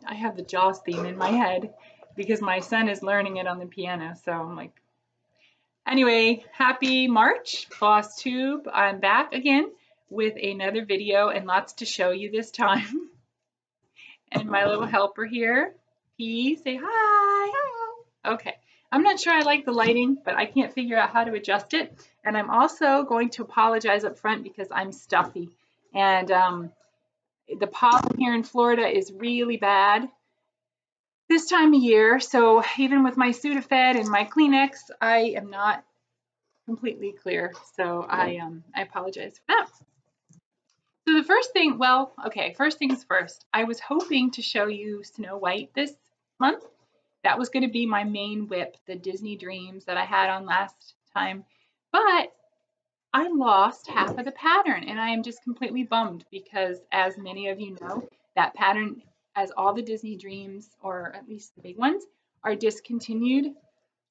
I have the Jaws theme in my head because my son is learning it on the piano. So I'm like, anyway, happy March, FlossTube. I'm back again with another video and lots to show you this time. And my little helper here, P, say hi. Hi. Okay. I'm not sure I like the lighting, but I can't figure out how to adjust it. And I'm also going to apologize up front because I'm stuffy. And the pollen here in Florida is really bad this time of year. So even with my Sudafed and my Kleenex, I am not completely clear. So I apologize for that. So the first thing, well, okay, first things first. I was hoping to show you Snow White this month. That was going to be my main whip, the Disney Dreams that I had on last time. But I lost half of the pattern, and I am just completely bummed because, as many of you know, that pattern, as all the Disney Dreams, or at least the big ones, are discontinued.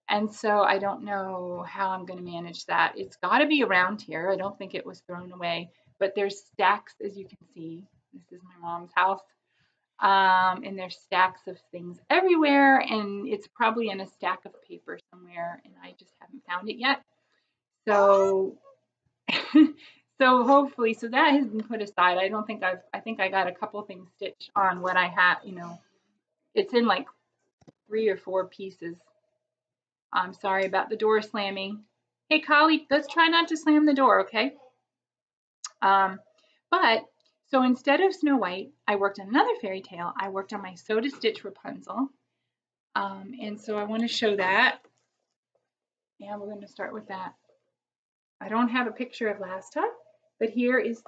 And so I don't know how I'm going to manage that. It's got to be around here. I don't think it was thrown away, but there's stacks, as you can see. This is my mom's house. And there's stacks of things everywhere, and it's probably in a stack of paper somewhere, and I just haven't found it yet. So, so hopefully, so that has been put aside. I think I got a couple things stitched on what I have, you know, it's in like 3 or 4 pieces. I'm sorry about the door slamming. Hey, Collie, let's try not to slam the door, okay? But so instead of Snow White, I worked on another fairy tale. I worked on my Sew to Stitch Rapunzel. And so I want to show that. Yeah, we're going to start with that. I don't have a picture of last time, but here is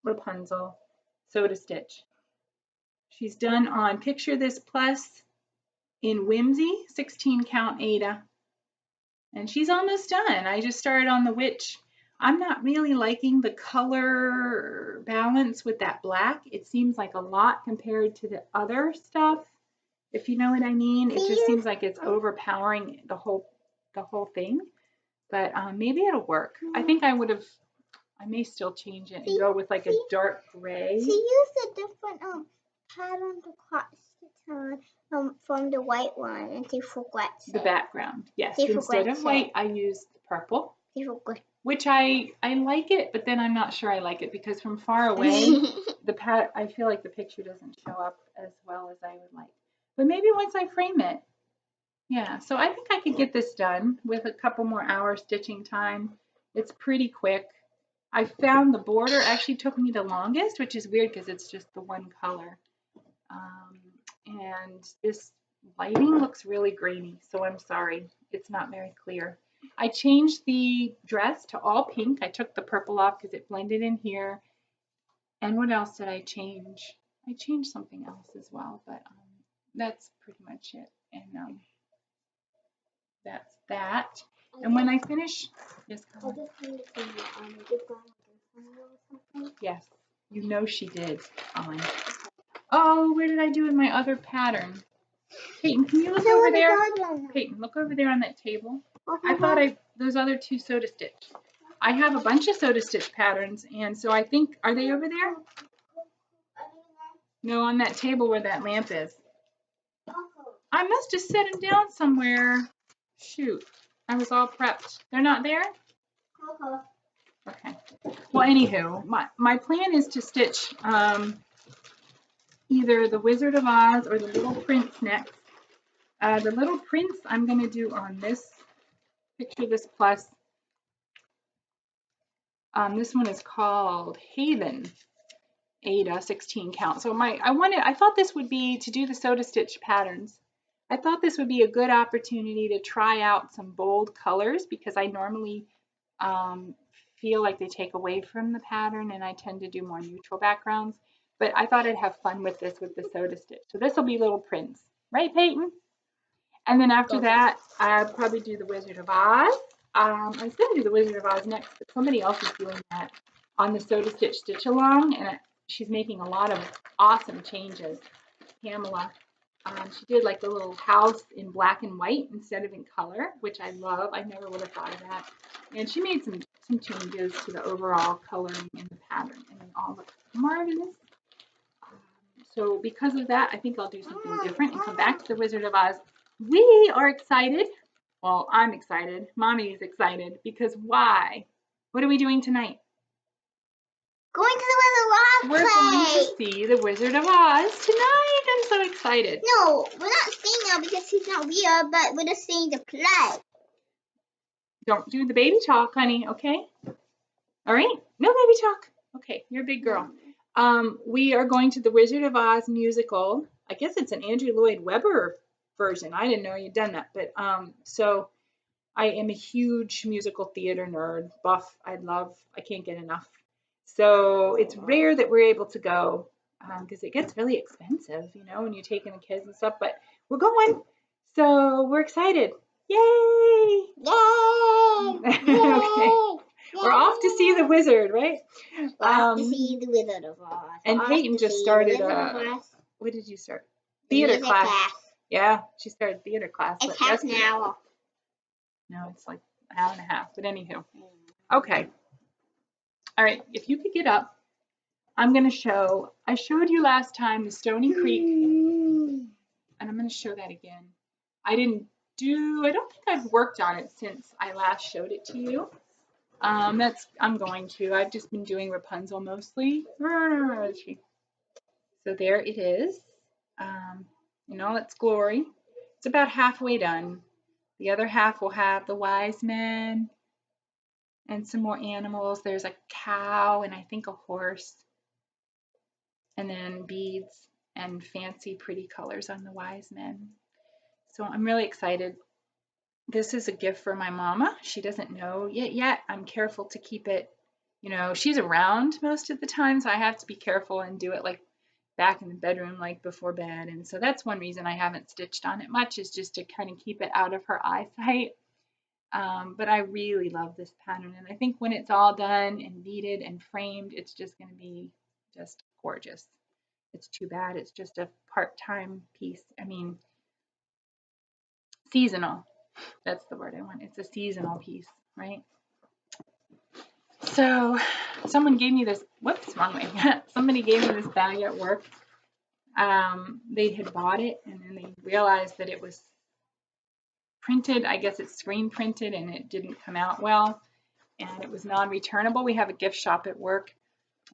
Rapunzel Sew to Stitch. She's done on Picture This Plus in Whimsy, 16 count Ada. And she's almost done. I just started on the Witch. I'm not really liking the color balance with that black. It seems like a lot compared to the other stuff, if you know what I mean. It just seems like it's overpowering the whole thing. But maybe it'll work. I think I may still change it and go with like a dark gray. She used a different pattern to stitch on from the white one, and she forgot the background. Yes, instead of white, I used purple. She forgot. Which I like it, but then I'm not sure I like it because from far away, I feel like the picture doesn't show up as well as I would like. But maybe once I frame it, yeah. So I think I could get this done with a couple more hours stitching time. It's pretty quick. I found the border actually took me the longest, which is weird because it's just the one color. And this lighting looks really grainy, so I'm sorry. It's not very clear. I changed the dress to all pink. I took the purple off because it blended in here. And what else did I change? I changed something else as well, but that's pretty much it. And that's that. And when I finish, yes, Colin? Yes, you know she did, Colin. Oh, where did I do with my other pattern? Peyton, can you look over there? Peyton, look over there on that table. I thought those other 2 Sew to Stitch. I have a bunch of Sew to Stitch patterns, and so I think, are they over there? No, on that table where that lamp is. I must have set them down somewhere. Shoot, I was all prepped. They're not there? Okay. Well, anywho, my plan is to stitch either the Wizard of Oz or the Little Prince next. The Little Prince I'm going to do on this Picture This Plus. This one is called Haven, Ada, 16 count. So I thought this would be, to do the Sew to Stitch patterns, I thought this would be a good opportunity to try out some bold colors because I normally feel like they take away from the pattern and I tend to do more neutral backgrounds. But I thought I'd have fun with this with the Sew to Stitch. So this will be Little Prince. Right, Peyton? And then after that, I'll probably do the Wizard of Oz. I was going to do the Wizard of Oz next, but somebody else is doing that on the Sew to Stitch Stitch Along, and she's making a lot of awesome changes. Pamela, she did like the little house in black and white instead of in color, which I love. I never would have thought of that. And she made some changes to the overall coloring in the pattern, and it all looks marvelous. So because of that, I think I'll do something different and come back to the Wizard of Oz. We are excited. Well, I'm excited. Mommy's excited because why? What are we doing tonight? Going to the Wizard of Oz We're going to see the Wizard of Oz tonight. I'm so excited. No, we're not seeing now because he's not here, but we're just seeing the play. Don't do the baby talk, honey, okay? All right? No baby talk. Okay, you're a big girl. We are going to the Wizard of Oz musical. I guess it's an Andrew Lloyd Webber version. I didn't know you'd done that. But so I am a huge musical theater nerd, buff. I can't get enough. So it's rare that we're able to go because it gets really expensive, you know, when you're taking the kids and stuff. But we're going. So we're excited. Yay! Yay! Okay. We're off to see the wizard, right? Off to see the Wizard of Oz. And Peyton just started what did you start? Theater class. Yeah, she started theater class. It's half an hour. No, it's like an hour and a half. But anywho. Okay. All right, if you could get up, I'm going to show, I showed you last time the Stoney Creek, and I'm going to show that again. I don't think I've worked on it since I last showed it to you. I'm going to. I've just been doing Rapunzel mostly. So there it is. In all its glory. It's about halfway done. The other half will have the wise men and some more animals. There's a cow and I think a horse. And then beads and fancy pretty colors on the wise men. So I'm really excited. This is a gift for my mama. She doesn't know it yet. I'm careful to keep it, you know, she's around most of the time, so I have to be careful and do it like back in the bedroom, like before bed. And so that's one reason I haven't stitched on it much, is just to kind of keep it out of her eyesight. But I really love this pattern, and I think when it's all done and beaded and framed, it's just going to be just gorgeous. It's too bad it's just a part-time piece. I mean, seasonal. That's the word I want. It's a seasonal piece, right? So someone gave me this, whoops, wrong way. Somebody gave me this bag at work. They had bought it and then they realized that it was printed. I guess it's screen printed and it didn't come out well. And it was non-returnable. We have a gift shop at work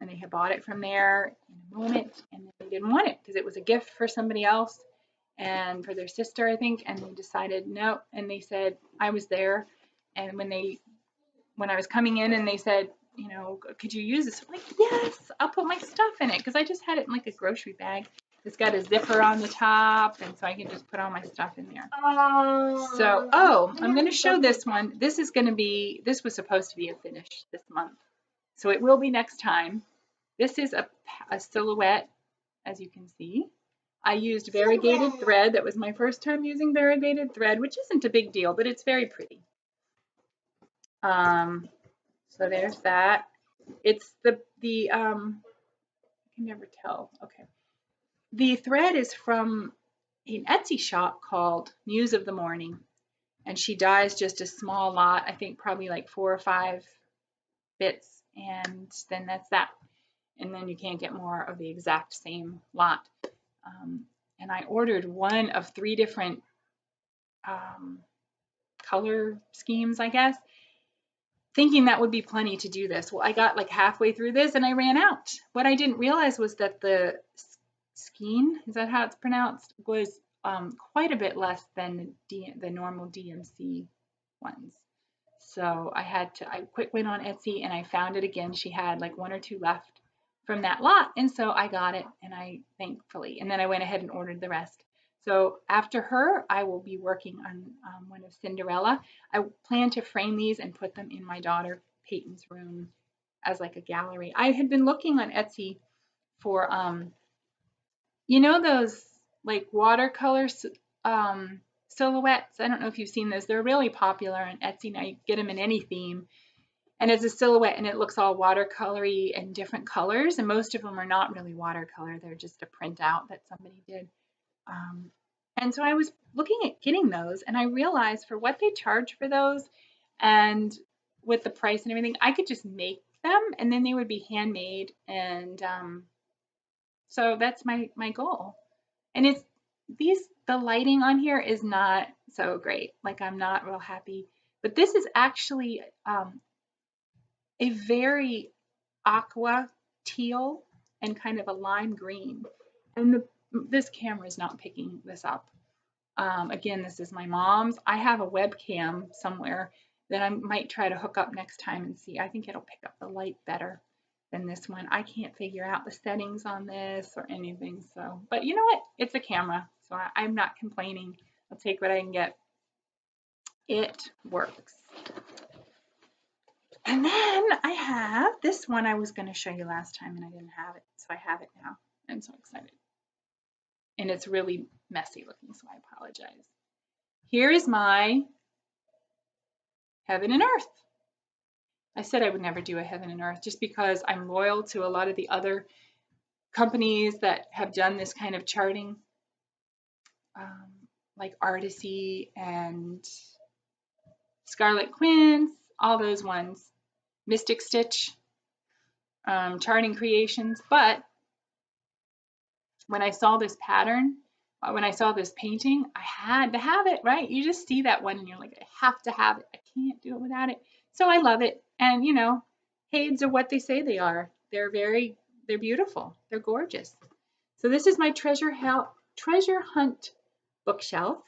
and they had bought it from there in a moment and they didn't want it because it was a gift for somebody else and for their sister, I think, and they decided no. And they said, I was there, and when I was coming in and they said, you know, could you use this? I'm like, yes, I'll put my stuff in it, because I just had it in like a grocery bag. It's got a zipper on the top, and so I can just put all my stuff in there. So, I'm going to show this one. This was supposed to be a finish this month, so it will be next time. This is a silhouette, as you can see. I used variegated thread. That was my first time using variegated thread, which isn't a big deal, but it's very pretty. So there's that. It's I can never tell. Okay. The thread is from an Etsy shop called Muse of the Morning, and she dyes just a small lot, I think probably like 4 or 5 bits, and then that's that. And then you can't get more of the exact same lot. And I ordered one of 3 different color schemes, I guess, thinking that would be plenty to do this. Well, I got like halfway through this and I ran out. What I didn't realize was that the skein, is that how it's pronounced, was quite a bit less than the normal DMC ones. So I went on Etsy and I found it again. She had like 1 or 2 left from that lot, and so I got it, and thankfully, and then I went ahead and ordered the rest. So after her, I will be working on one of Cinderella. I plan to frame these and put them in my daughter Peyton's room as like a gallery. I had been looking on Etsy for, you know, those like watercolor silhouettes. I don't know if you've seen those. They're really popular on Etsy now. You get them in any theme. And it's a silhouette, and it looks all watercolory and different colors. And most of them are not really watercolor. They're just a printout that somebody did. And so I was looking at getting those, and I realized for what they charge for those and with the price and everything, I could just make them, and then they would be handmade and So that's my goal. And it's the lighting on here is not so great. Like I'm not real happy. But this is actually a very aqua teal and kind of a lime green. And this camera is not picking this up. Again, this is my mom's. I have a webcam somewhere that I might try to hook up next time and see. I think it'll pick up the light better than this one. I can't figure out the settings on this or anything. So, but you know what? It's a camera, so I'm not complaining. I'll take what I can get. It works. And then I have this one I was going to show you last time and I didn't have it, so I have it now. I'm so excited. And it's really messy looking, so I apologize. Here is my heaven and earth. I said I would never do a heaven and earth just because I'm loyal to a lot of the other companies that have done this kind of charting, like Artisy and Scarlet Quince, all those ones, Mystic Stitch, Charting Creations. But when I saw this pattern, when I saw this painting, I had to have it, right? You just see that one and you're like, I have to have it. I can't do it without it. So I love it. And you know, Hades are what they say they are. They're beautiful. They're gorgeous. So this is my treasure hunt bookshelf.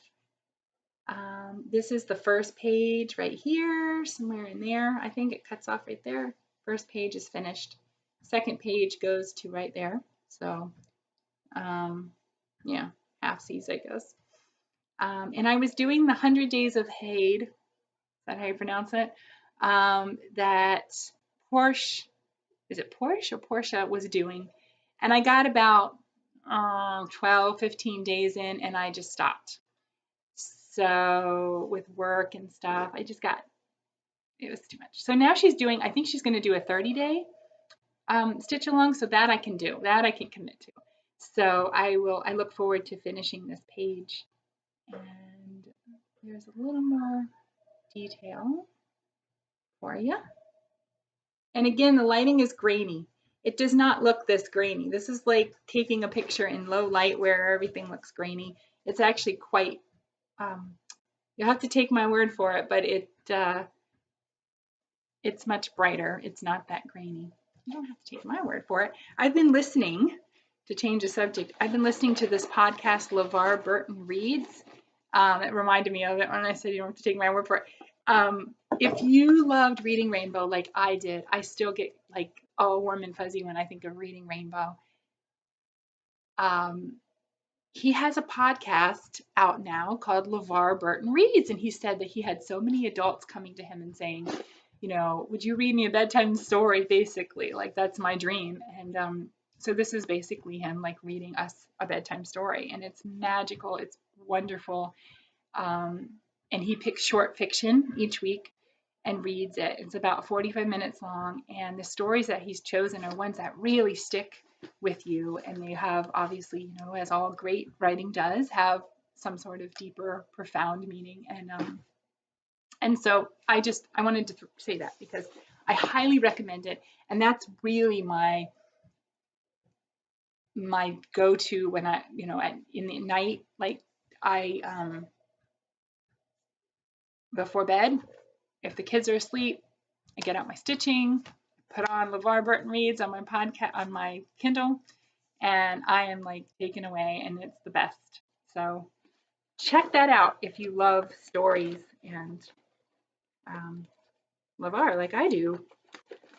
This is the first page right here, somewhere in there. I think it cuts off right there. First page is finished. Second page goes to right there. So, yeah, halfsies, I guess. And I was doing the 100 Days of Hade. Is that how you pronounce it? That Porsche, is it Porsche or Portia was doing. And I got about 12, 15 days in and I just stopped. So with work and stuff, it was too much. So now she's doing, I think she's going to do a 30-day stitch along, so that I can do, that I can commit to. So I look forward to finishing this page. And there's a little more detail for you. And again, the lighting is grainy. It does not look this grainy. This is like taking a picture in low light where everything looks grainy. It's actually quite, you'll have to take my word for it, but it's much brighter. It's not that grainy. You don't have to take my word for it. I've been listening, to change the subject, I've been listening to this podcast, LeVar Burton Reads. It reminded me of it when I said you don't have to take my word for it. If you loved Reading Rainbow like I did, I still get like all warm and fuzzy when I think of Reading Rainbow. He has a podcast out now called LeVar Burton Reads, and he said that he had so many adults coming to him and saying, you know, would you read me a bedtime story, basically, like that's my dream. And so this is basically him like reading us a bedtime story, and it's magical, it's wonderful. And he picks short fiction each week and reads it. It's about 45 minutes long, and the stories that he's chosen are ones that really stick with you, and they have, obviously, you know, as all great writing does, have some sort of deeper, profound meaning. And so I wanted to say that because I highly recommend it, and that's really my go-to when I, you know, in the night, like I before bed, if the kids are asleep, I get out my stitching, put on LeVar Burton Reads on my podcast, on my Kindle, and I am like taken away, and it's the best. So check that out if you love stories and LeVar like I do.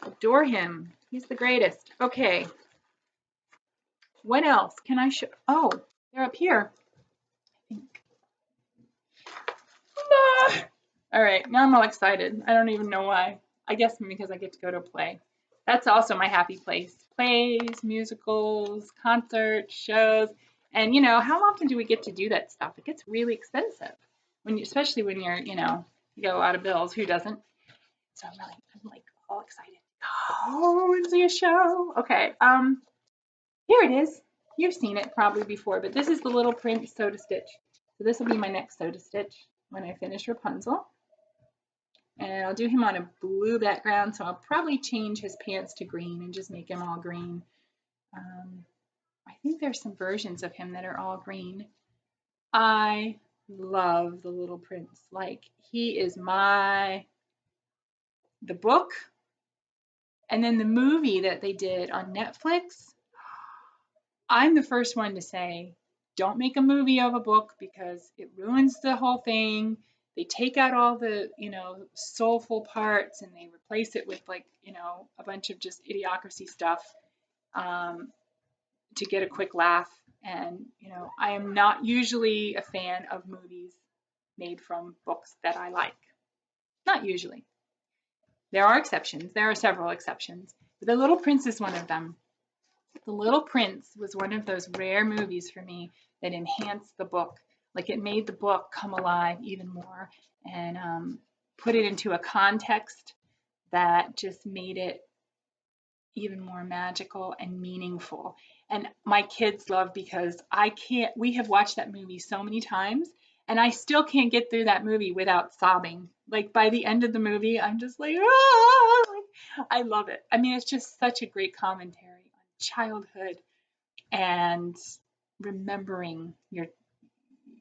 Adore him. He's the greatest. Okay. What else can I show? Oh, they're up here, I think. Ah! All right, now I'm all excited. I don't even know why. I guess because I get to go to a play. That's also my happy place. Plays, musicals, concerts, shows. And you know, how often do we get to do that stuff? It gets really expensive, especially when you're, you know, you got a lot of bills. Who doesn't? So I'm like all excited. Oh, it's a show. Okay. Here it is. You've seen it probably before, but this is the little print sew to stitch. So this will be my next sew to stitch when I finish Rapunzel. And I'll do him on a blue background, so I'll probably change his pants to green and just make him all green. I think there's some versions of him that are all green. I love The Little Prince. Like, he is the book, and then the movie that they did on Netflix. I'm the first one to say, don't make a movie of a book because it ruins the whole thing. They take out all the, soulful parts and they replace it with like, a bunch of just idiocracy stuff to get a quick laugh. And, I am not usually a fan of movies made from books that I like. Not usually. There are exceptions. There are several exceptions. But The Little Prince is one of them. The Little Prince was one of those rare movies for me that enhanced the book. Like, it made the book come alive even more and put it into a context that just made it even more magical and meaningful. And my kids love, because we have watched that movie so many times and I still can't get through that movie without sobbing. Like, by the end of the movie, I'm just like, ah! I love it. I mean, it's just such a great commentary on childhood and remembering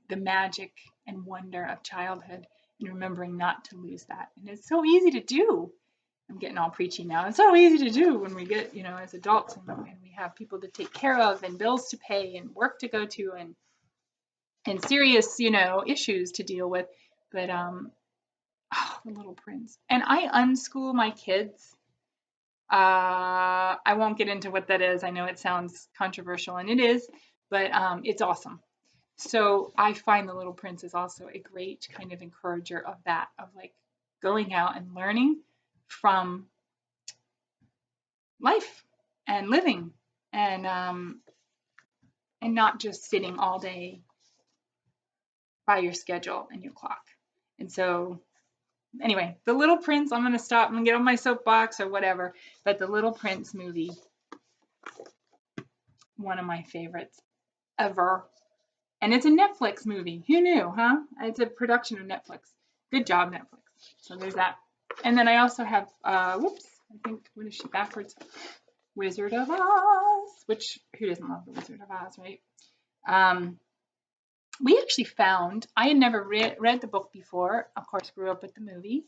the magic and wonder of childhood and remembering not to lose that. And it's so easy to do. I'm getting all preachy now. It's so easy to do when we get, as adults and we have people to take care of and bills to pay and work to go to and serious, issues to deal with. But The Little Prince. And I unschool my kids. I won't get into what that is. I know it sounds controversial, and it is, but it's awesome. So I find The Little Prince is also a great kind of encourager of that, of like going out and learning from life and living and not just sitting all day by your schedule and your clock. And so anyway, The Little Prince, I'm going to stop and get on my soapbox or whatever, but The Little Prince movie, one of my favorites ever. And it's a Netflix movie. Who knew, huh? It's a production of Netflix. Good job, Netflix. So there's that. And then I also have, whoops, I think, what is she backwards? Wizard of Oz, which, who doesn't love the Wizard of Oz, right? We actually found, I had never read the book before, of course, grew up with the movie.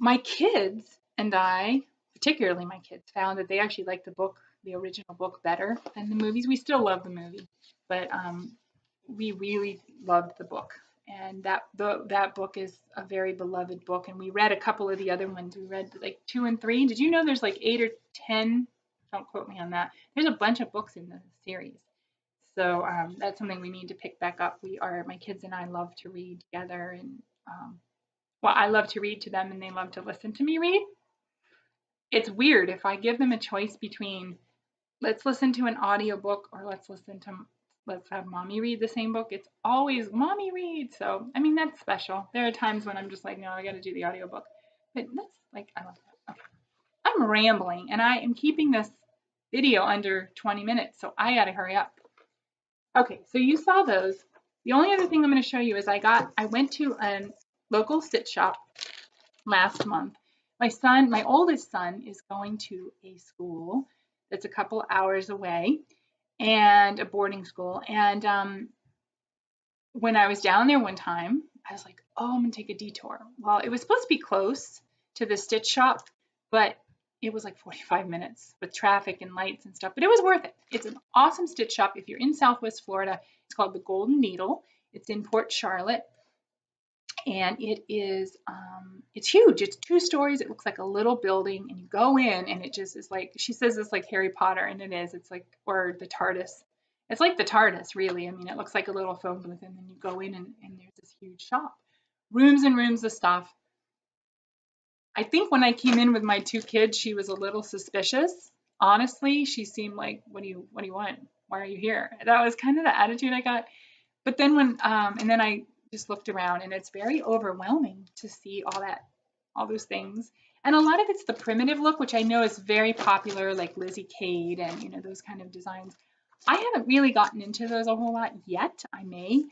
My kids and I, particularly my kids, found that they actually liked the book, the original book, better than the movies. We still love the movie, but we really loved the book. And that book is a very beloved book. And we read a couple of the other ones. We read like 2 and 3. Did you know there's like 8 or 10? Don't quote me on that. There's a bunch of books in the series. So that's something we need to pick back up. My kids and I love to read together. And I love to read to them and they love to listen to me read. It's weird if I give them a choice between let's listen to an audiobook or let's have mommy read the same book. It's always mommy read. So, I mean, that's special. There are times when I'm just like, no, I got to do the audiobook. But that's like, I love that. Okay. I'm rambling and I am keeping this video under 20 minutes. So I got to hurry up. Okay. So you saw those. The only other thing I'm going to show you is I went to a local stitch shop last month. My oldest son is going to a school that's a couple hours away, and a boarding school. And when I was down there one time, I was like, oh, I'm gonna take a detour. Well, it was supposed to be close to the stitch shop, but it was like 45 minutes with traffic and lights and stuff, but it was worth it. It's an awesome stitch shop. If you're in Southwest Florida, it's called the Golden Needle. It's in Port Charlotte. And it is, it's huge. It's 2 stories. It looks like a little building, and you go in and it just is like, she says it's like Harry Potter, and it is. It's like, or the TARDIS. It's like the TARDIS, really. I mean, it looks like a little phone booth, and then you go in and there's this huge shop. Rooms and rooms of stuff. I think when I came in with my 2 kids, she was a little suspicious. Honestly, she seemed like, what do you want? Why are you here? That was kind of the attitude I got. But then and then I just looked around, and it's very overwhelming to see all those things. And a lot of it's the primitive look, which I know is very popular, like Lizzie Cade and those kind of designs. I haven't really gotten into those a whole lot yet. I may.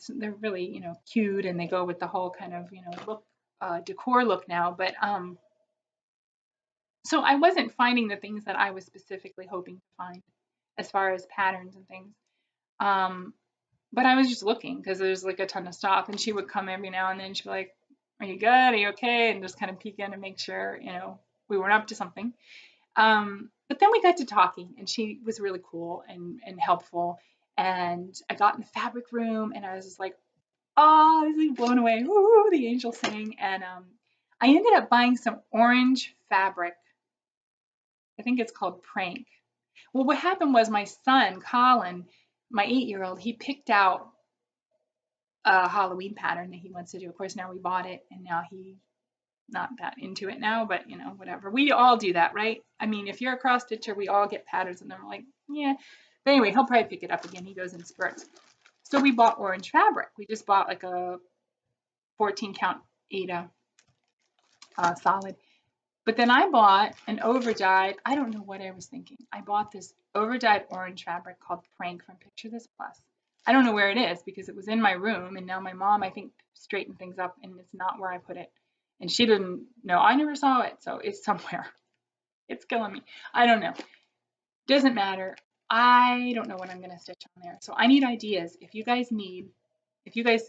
They're really cute, and they go with the whole kind of look, decor look now. But so I wasn't finding the things that I was specifically hoping to find. as far as patterns and things. But I was just looking because there's like a ton of stuff, and she would come every now and then. She'd be like, "Are you good? Are you okay?" And just kind of peek in and make sure, you know, we weren't up to something. But then we got to talking, and she was really cool and helpful. And I got in the fabric room, and I was just like, oh, I was like blown away. Ooh, the angel sang. And I ended up buying some orange fabric. I think it's called Prank. Well, what happened was my son, Colin, my 8-year-old, he picked out a Halloween pattern that he wants to do. Of course, now we bought it, and now he's not that into it now, but you know, whatever. We all do that, right? I mean, if you're a cross stitcher, we all get patterns, and they're like, yeah. But anyway, he'll probably pick it up again. He goes in spurts. So we bought orange fabric. We just bought like a 14 count Aida solid. But then I bought an overdyed, I don't know what I was thinking. I bought this overdyed orange fabric called Prank from Picture This Plus. I don't know where it is because it was in my room, and now my mom, I think, straightened things up, and it's not where I put it. And she didn't know. I never saw it, so it's somewhere. It's killing me. I don't know. Doesn't matter. I don't know what I'm going to stitch on there. So I need ideas. If you guys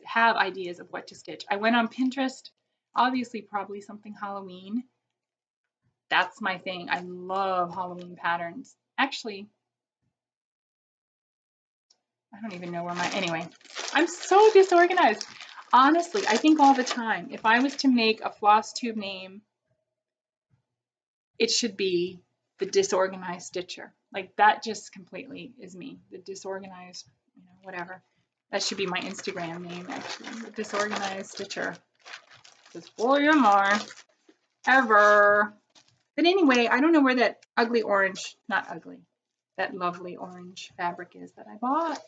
have ideas of what to stitch. I went on Pinterest. Obviously, probably something Halloween. That's my thing. I love Halloween patterns. Actually, I don't even know where anyway, I'm so disorganized. Honestly, I think all the time, if I was to make a FlossTube name, it should be the disorganized stitcher. Like that just completely is me. The disorganized, you know, whatever. That should be my Instagram name, actually. The disorganized stitcher. Just William more ever. But anyway, I don't know where that ugly orange, not ugly, that lovely orange fabric is that I bought.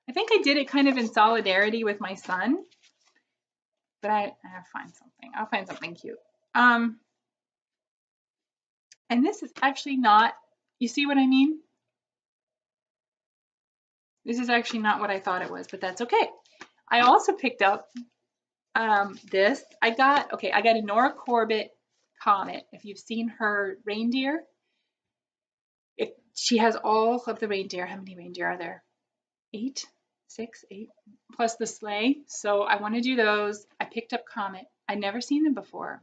I think I did it kind of in solidarity with my son, but I'll find something. I'll find something cute. And this is actually not, you see what I mean? This is actually not what I thought it was, but that's okay. I also picked up this. I got a Nora Corbett Comet. If you've seen her reindeer, she has all of the reindeer. How many reindeer are there? 8, 6, 8, plus the sleigh. So I want to do those. I picked up Comet. I'd never seen them before.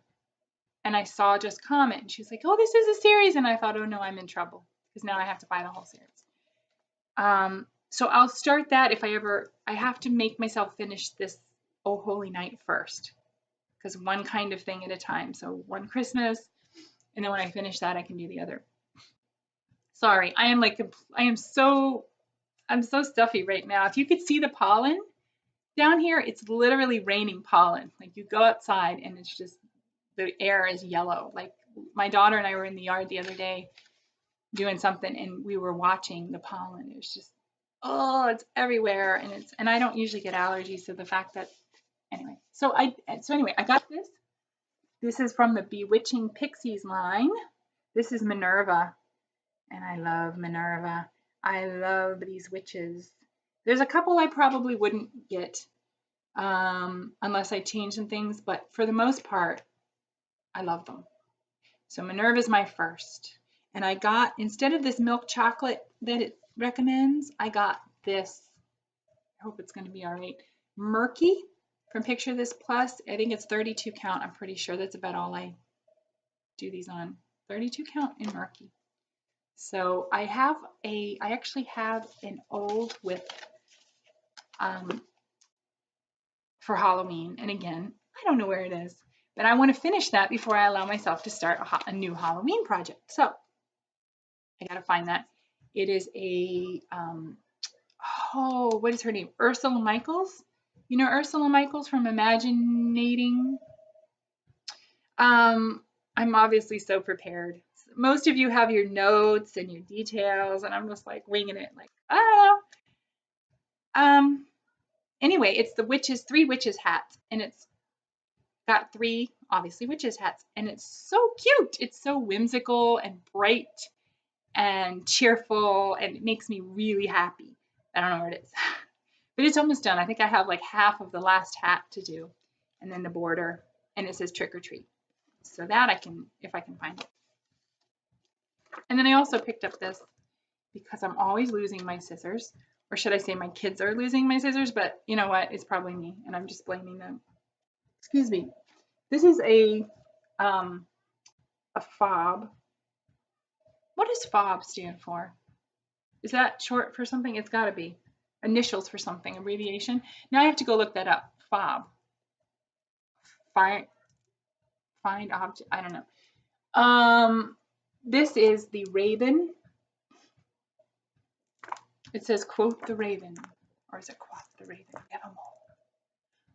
And I saw just Comet, and she's like, oh, this is a series. And I thought, oh no, I'm in trouble because now I have to buy the whole series. So I'll start that if I have to make myself finish this Oh Holy Night first, because one kind of thing at a time. So one Christmas, and then when I finish that, I can do the other. Sorry, I'm so stuffy right now. If you could see the pollen down here, it's literally raining pollen. Like you go outside and it's just, the air is yellow. Like my daughter and I were in the yard the other day doing something, and we were watching the pollen. It was just, oh, it's everywhere, and I don't usually get allergies, so the fact that, anyway. So anyway, I got this. This is from the Bewitching Pixies line. This is Minerva, and I love Minerva. I love these witches. There's a couple I probably wouldn't get unless I change some things, but for the most part, I love them. So Minerva is my first. And I got, instead of this milk chocolate that it recommends, I got this, I hope it's going to be all right, Murky from Picture This Plus. I think it's 32 count. I'm pretty sure that's about all I do these on. 32 count in Murky. So I actually have an old whip for Halloween. And again, I don't know where it is, but I want to finish that before I allow myself to start a new Halloween project. So I got to find that. It is a, what is her name? Ursula Michaels. You know Ursula Michaels from Imaginating? I'm obviously so prepared. Most of you have your notes and your details, and I'm just like winging it, like, I don't know. Anyway, it's the 3 witches hats, and it's got 3, obviously, witches hats, and it's so cute. It's so whimsical and bright and cheerful, and it makes me really happy. I don't know where it is, but it's almost done. I think I have like half of the last hat to do, and then the border, and it says trick or treat. So that I can, if I can find it. And then I also picked up this because I'm always losing my scissors. Or should I say my kids are losing my scissors, but you know what? It's probably me, and I'm just blaming them. Excuse me. This is a fob. What does fob stand for? Is that short for something? It's got to be. Initials for something, abbreviation. Now I have to go look that up. Fob. Find object. I don't know. This is the Raven. It says quote the Raven, or is it quote the Raven? Nevermore.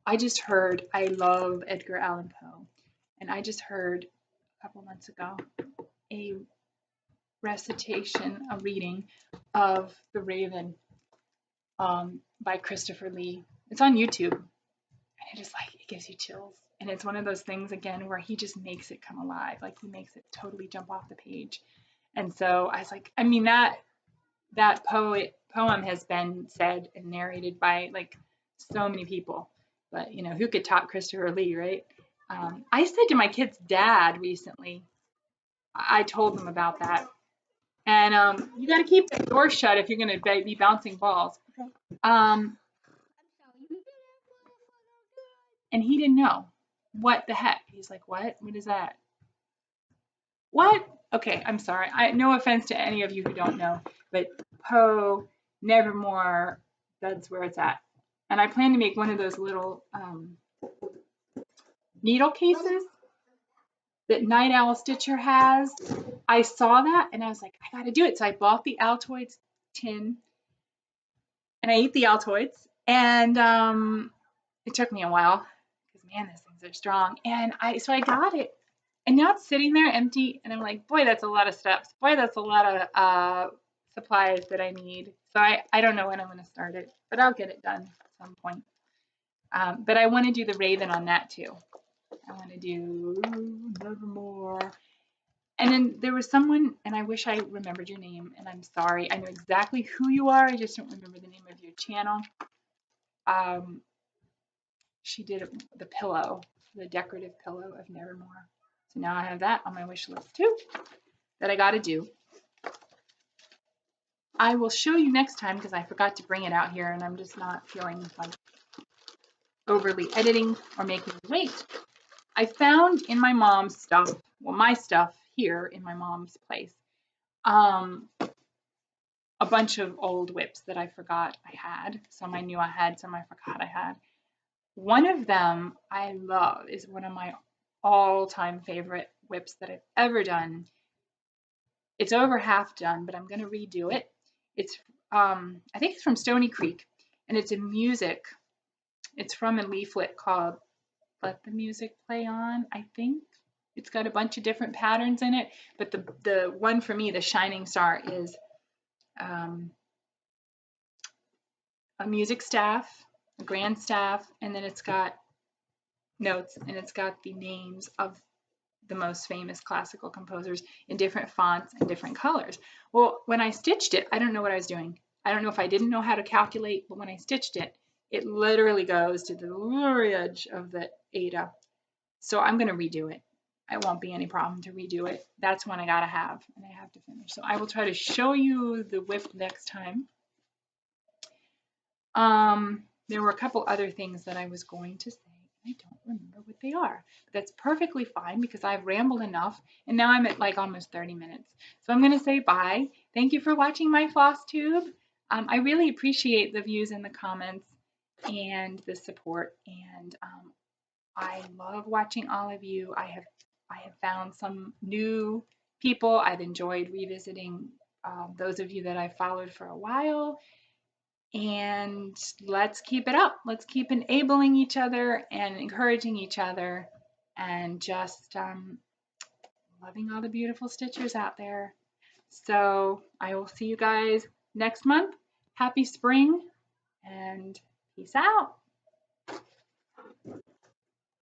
I just heard. I love Edgar Allan Poe, and I just heard a couple months ago a recitation, a reading of the Raven by Christopher Lee. It's on YouTube, and it is like it gives you chills. And it's one of those things again where he just makes it come alive, like he makes it totally jump off the page. And so I was like, I mean that poem has been said and narrated by like so many people, but you know who could top Christopher Lee, right? I said to my kid's dad recently, I told him about that, and you got to keep the door shut if you're going to be bouncing balls. Okay. And he didn't know. What the heck? He's like, what? What is that? What? Okay, I'm sorry. No offense to any of you who don't know, but Poe, Nevermore, that's where it's at. And I plan to make one of those little needle cases that Night Owl Stitcher has. I saw that and I was like, I got to do it. So I bought the Altoids tin and I ate the Altoids, and it took me a while because man, those things are strong. And so I got it. And now it's sitting there empty, and I'm like, boy, that's a lot of steps. Boy, that's a lot of supplies that I need. So I don't know when I'm going to start it, but I'll get it done at some point. But I want to do the Raven on that too. I want to do Nevermore. And then there was someone, and I wish I remembered your name, and I'm sorry. I know exactly who you are. I just don't remember the name of your channel. She did the pillow, the decorative pillow of Nevermore. So now I have that on my wish list too, that I got to do. I will show you next time because I forgot to bring it out here and I'm just not feeling like overly editing or making you wait. I found in my mom's stuff, well, my stuff here in my mom's place, a bunch of old whips that I forgot I had. Some I knew I had, some I forgot I had. One of them I love, is one of my all-time favorite whips that I've ever done. It's over half done, but I'm going to redo it. It's I think it's from Stoney Creek, and it's a music. It's from a leaflet called Let the Music Play On, I think. It's got a bunch of different patterns in it, but the one for me, the shining star, is a music staff, a grand staff, and then it's got notes, and it's got the names of the most famous classical composers in different fonts and different colors. Well, when I stitched it, I don't know what I was doing. I don't know if I didn't know how to calculate, but when I stitched it, it literally goes to the very edge of the Ada. So I'm going to redo it. It won't be any problem to redo it. That's one I got to have, and I have to finish. So I will try to show you the whip next time. There were a couple other things that I was going to say. I don't remember what they are. But that's perfectly fine because I've rambled enough, and now I'm at like almost 30 minutes. So I'm going to say bye. Thank you for watching my FlossTube. I really appreciate the views and the comments and the support, and I love watching all of you. I have found some new people. I've enjoyed revisiting those of you that I've followed for a while. And let's keep it up. Let's keep enabling each other and encouraging each other and just loving all the beautiful stitchers out there. So I will see you guys next month. Happy spring and peace out.